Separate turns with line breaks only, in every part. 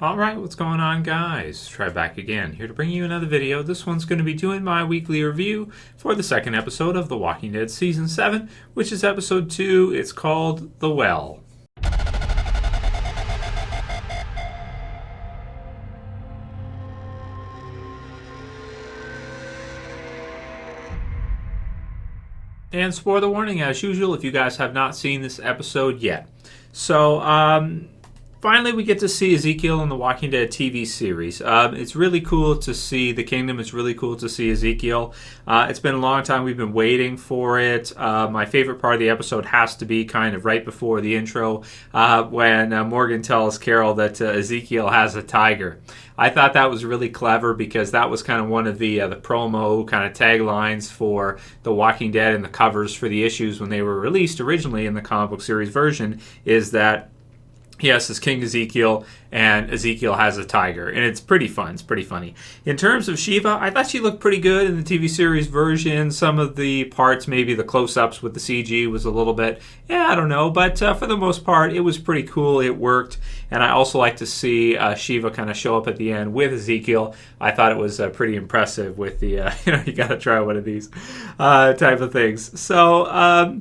Alright, what's going on, guys? Trev back again, here to bring you another video. This one's going to be doing my weekly review for the second episode of The Walking Dead Season 7, which is episode 2. It's called The Well. And spoiler warning, as usual, if you guys have not seen this episode yet. So, finally, we get to see Ezekiel in the Walking Dead TV series. It's really cool to see the kingdom. It's really cool to see Ezekiel. It's been a long time. We've been waiting for it. My favorite part of the episode has to be kind of right before the intro when Morgan tells Carol that Ezekiel has a tiger. I thought that was really clever because that was kind of one of the promo kind of taglines for The Walking Dead and the covers for the issues when they were released originally in the comic book series version, is that yes, it's King Ezekiel, and Ezekiel has a tiger. And it's pretty fun. It's pretty funny. In terms of Shiva, I thought she looked pretty good in the TV series version. Some of the parts, maybe the close-ups with the CG was a little bit, I don't know. But for the most part, it was pretty cool. It worked. And I also like to see Shiva kind of show up at the end with Ezekiel. I thought it was pretty impressive with the, you got to try one of these type of things. So,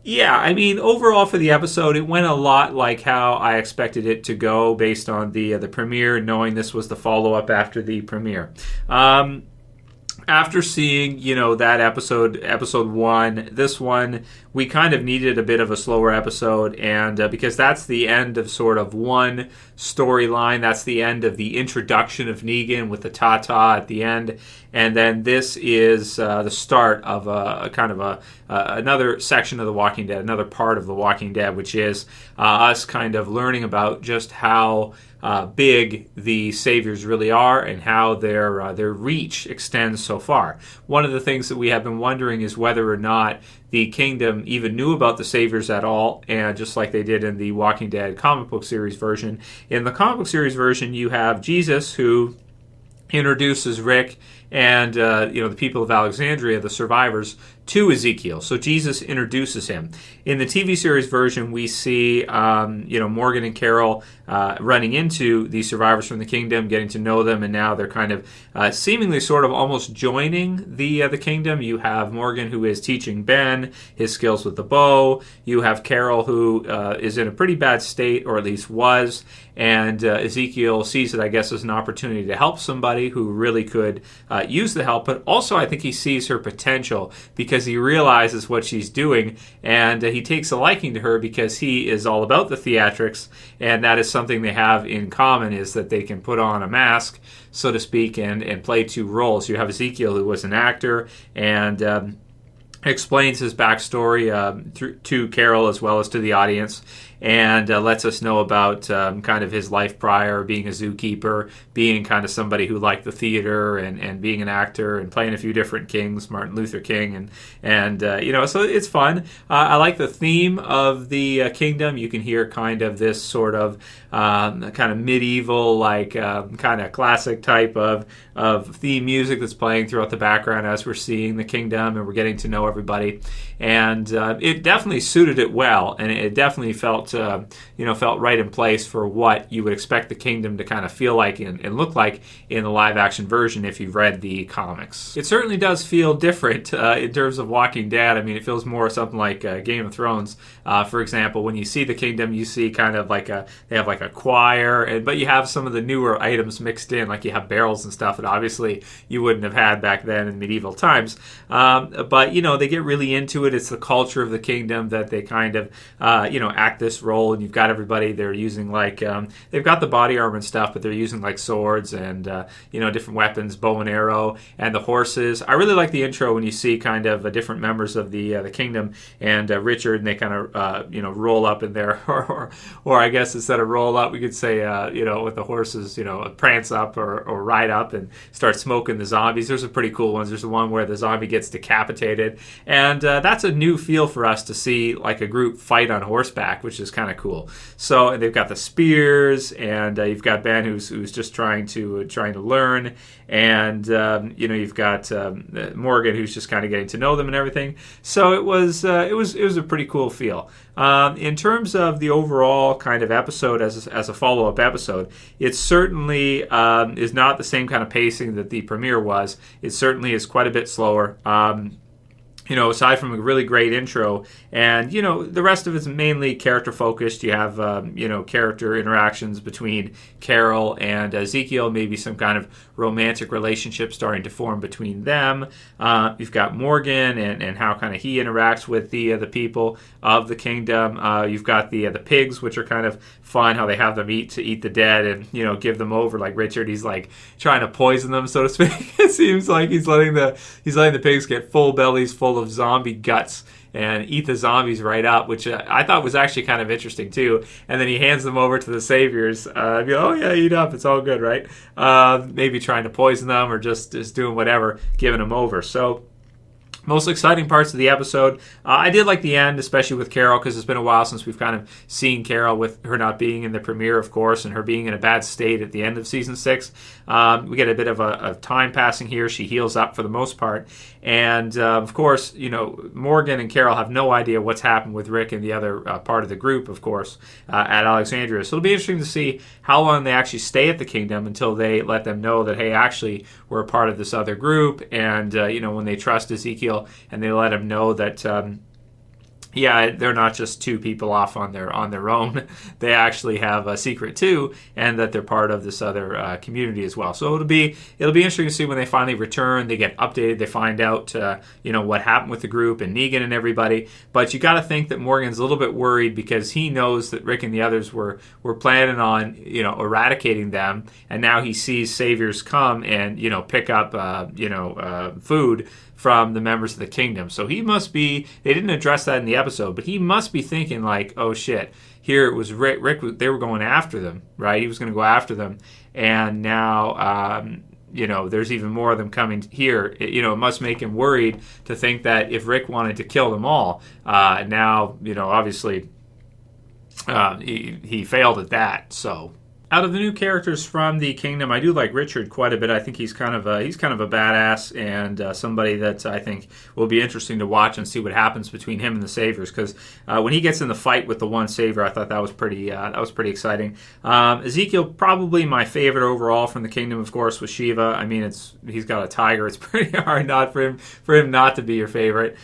yeah, I mean, overall for the episode, it went a lot like how I expected it to go based on the premiere, knowing this was the follow-up after the premiere. After seeing, that episode 1, this one, we kind of needed a bit of a slower episode, and because that's the end of sort of one storyline, that's the end of the introduction of Negan with the ta-ta at the end, and then this is the start of a kind of another section of The Walking Dead, another part of The Walking Dead, which is us kind of learning about just how big the Saviors really are and how their reach extends so far. One of the things that we have been wondering is whether or not the kingdom even knew about the Saviors at all, and just like they did in the Walking Dead comic book series version. In the comic book series version, you have Jesus, who introduces Rick and the people of Alexandria, the survivors, to Ezekiel. So Jesus introduces him. In the TV series version, we see Morgan and Carol running into the survivors from the kingdom, getting to know them, and now they're kind of seemingly sort of almost joining the kingdom. You have Morgan, who is teaching Ben his skills with the bow. You have Carol, who is in a pretty bad state, or at least was, and Ezekiel sees it, I guess, as an opportunity to help somebody who really could use the help, but also I think he sees her potential because he realizes what she's doing, and he takes a liking to her because he is all about the theatrics, and that is something they have in common, is that they can put on a mask, so to speak, and play two roles. You have Ezekiel, who was an actor, and explains his backstory to Carol as well as to the audience, and lets us know about kind of his life prior, being a zookeeper, being kind of somebody who liked the theater, and being an actor, and playing a few different kings, Martin Luther King, and so it's fun. I like the theme of the kingdom. You can hear kind of this sort of kind of medieval, like kind of classic type of theme music that's playing throughout the background as we're seeing the kingdom and we're getting to know everybody. And it definitely suited it well, and it definitely felt right in place for what you would expect the kingdom to kind of feel like and look like in the live action version if you've read the comics. It certainly does feel different in terms of Walking Dead. I mean, it feels more something like Game of Thrones. For example, when you see the kingdom, you see kind of like they have like a choir, but you have some of the newer items mixed in, like you have barrels and stuff that obviously you wouldn't have had back then in medieval times. But they get really into it. It's the culture of the kingdom that they kind of act this role, and you've got everybody. They're using like they've got the body armor and stuff, but they're using like swords and different weapons, bow and arrow, and the horses. I really like the intro when you see kind of different members of the kingdom and Richard, and they kind of roll up in there, or I guess instead of roll up, we could say with the horses, prance up or ride up and start smoking the zombies. There's some pretty cool ones. There's the one where the zombie gets decapitated, and that's a new feel for us to see like a group fight on horseback, which is kind of cool. So they've got the spears, and you've got Ben who's just trying to learn, and you've got Morgan who's just kind of getting to know them and everything. So it was a pretty cool feel. In terms of the overall kind of episode as a follow-up episode, it certainly is not the same kind of pacing that the premiere was. It certainly is quite a bit slower. Aside from a really great intro, and the rest of it's mainly character focused. You have character interactions between Carol and Ezekiel, maybe some kind of romantic relationship starting to form between them. You've got Morgan and how kind of he interacts with the people of the kingdom. You've got the pigs, which are kind of fun, how they have them eat the dead and give them over. Like Richard, he's like trying to poison them, so to speak. It seems like he's letting the pigs get full bellies full of zombie guts and eat the zombies right up, which I thought was actually kind of interesting too. And then he hands them over to the saviors. Oh yeah, eat up, it's all good, right? Maybe trying to poison them or just doing whatever, giving them over. So most exciting parts of the episode. I did like the end, especially with Carol, because it's been a while since we've kind of seen Carol, with her not being in the premiere, of course, and her being in a bad state at the end of season 6. We get a bit of a time passing here. She heals up for the most part. And, of course, Morgan and Carol have no idea what's happened with Rick and the other part of the group, of course, at Alexandria. So it'll be interesting to see how long they actually stay at the kingdom until they let them know that, hey, actually, we're a part of this other group. And, when they trust Ezekiel, and they let him know that they're not just two people off on their own. They actually have a secret too, and that they're part of this other community as well. So it'll be interesting to see when they finally return. They get updated. They find out what happened with the group and Negan and everybody. But you got to think that Morgan's a little bit worried because he knows that Rick and the others were planning on eradicating them, and now he sees saviors come and pick up food from the members of the kingdom. So he must be, they didn't address that in the episode, but he must be thinking like, oh shit, here it was Rick, they were going after them, right? He was going to go after them. And now, there's even more of them coming here. It must make him worried to think that if Rick wanted to kill them all, now, obviously, he failed at that. So out of the new characters from the kingdom, I do like Richard quite a bit. I think he's kind of a badass and somebody that I think will be interesting to watch and see what happens between him and the Saviors. Because when he gets in the fight with the one Savior, I thought that was pretty exciting. Ezekiel, probably my favorite overall from the kingdom, of course, was Shiva. I mean, he's got a tiger. It's pretty hard not for him not to be your favorite.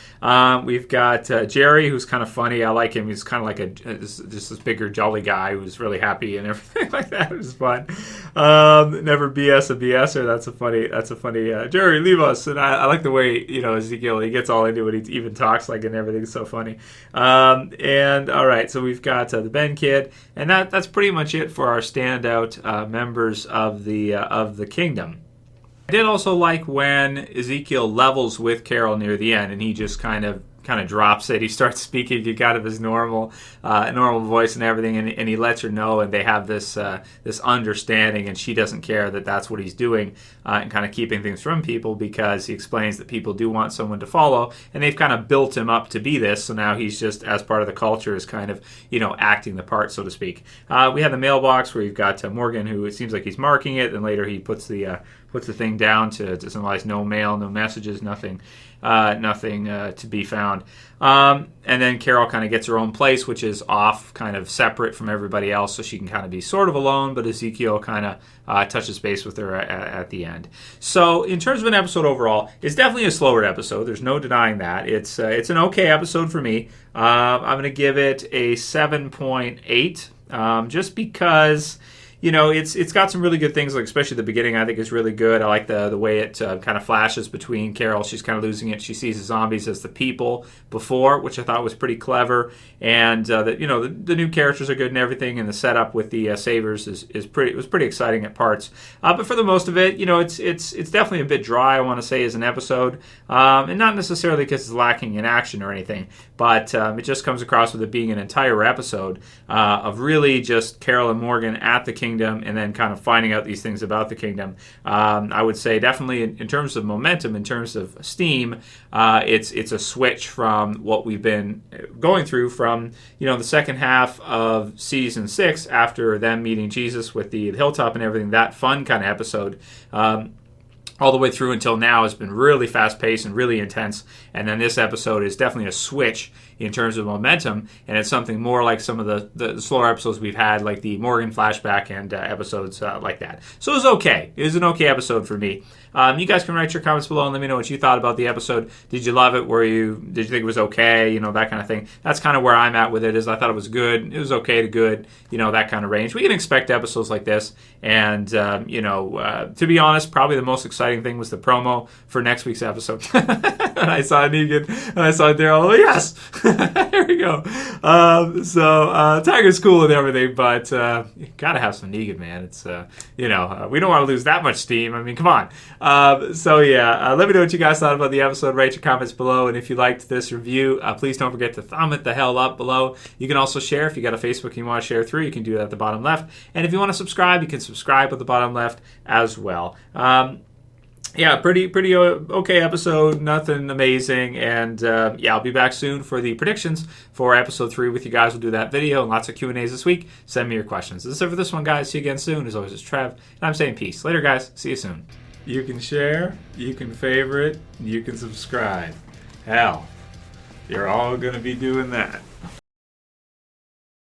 We've got Jerry, who's kind of funny. I like him. He's kind of like just this bigger, jolly guy who's really happy and everything like that. It was fun. Never BS a BSer. That's a funny Jerry, leave us. And I like the way Ezekiel, he gets all into it. He even talks like it and everything's so funny. And all right, so we've got the Ben kid, and that's pretty much it for our standout members of the kingdom. I did also like when Ezekiel levels with Carol near the end, and he just kind of drops it. He starts speaking kind of his normal voice and everything, and he lets her know, and they have this understanding, and she doesn't care that that's what he's doing, and kind of keeping things from people, because he explains that people do want someone to follow, and they've kind of built him up to be this, so now he's just, as part of the culture, is kind of acting the part, so to speak. We have the mailbox where you've got Morgan, who it seems like he's marking it, and later he puts the thing down to symbolize no mail, no messages, nothing to be found. And then Carol kind of gets her own place, which is off, kind of separate from everybody else, so she can kind of be sort of alone, but Ezekiel kind of touches base with her at the end. So in terms of an episode overall, it's definitely a slower episode. There's no denying that. It's an okay episode for me. I'm going to give it a 7.8, just because it's got some really good things, like especially the beginning I think is really good. I like the way it kind of flashes between Carol. She's kind of losing it. She sees the zombies as the people before, which I thought was pretty clever. And the new characters are good and everything, and the setup with the Savers was pretty exciting at parts. But for the most of it, it's definitely a bit dry, I want to say, as an episode, and not necessarily because it's lacking in action or anything, but it just comes across with it being an entire episode of really just Carol and Morgan at the King kingdom and then kind of finding out these things about the kingdom. I would say definitely in terms of momentum, in terms of steam, it's a switch from what we've been going through from, the second half of season 6 after them meeting Jesus with the hilltop and everything, that fun kind of episode. All the way through until now has been really fast-paced and really intense. And then this episode is definitely a switch in terms of momentum, and it's something more like some of the slower episodes we've had, like the Morgan flashback and episodes like that. So it was okay. It was an okay episode for me. You guys can write your comments below and let me know what you thought about the episode. Did you love it? Did you think it was okay? That kind of thing. That's kind of where I'm at with it. Is I thought it was good. It was okay to good. That kind of range. We can expect episodes like this. And to be honest, probably the most exciting thing was the promo for next week's episode. And I saw Negan and I saw Daryl. Oh, yes, here we go. Tiger's cool and everything, but you gotta have some Negan, man. It's we don't want to lose that much steam. I mean, come on. Let me know what you guys thought about the episode. Write your comments below, and if you liked this review, please don't forget to thumb it the hell up below. You can also share if you got a Facebook and you want to share through. You can do that at the bottom left, and if you want to subscribe, you can subscribe at the bottom left as well. Pretty okay episode, nothing amazing, and I'll be back soon for the predictions for episode 3 with you guys. We'll do that video and lots of Q&As this week. Send me your questions. This is it for this one, guys. See you again soon. As always, it's Trev, and I'm saying peace. Later, guys. See you soon. You can share, you can favorite, you can subscribe. Hell, you're all going to be doing that.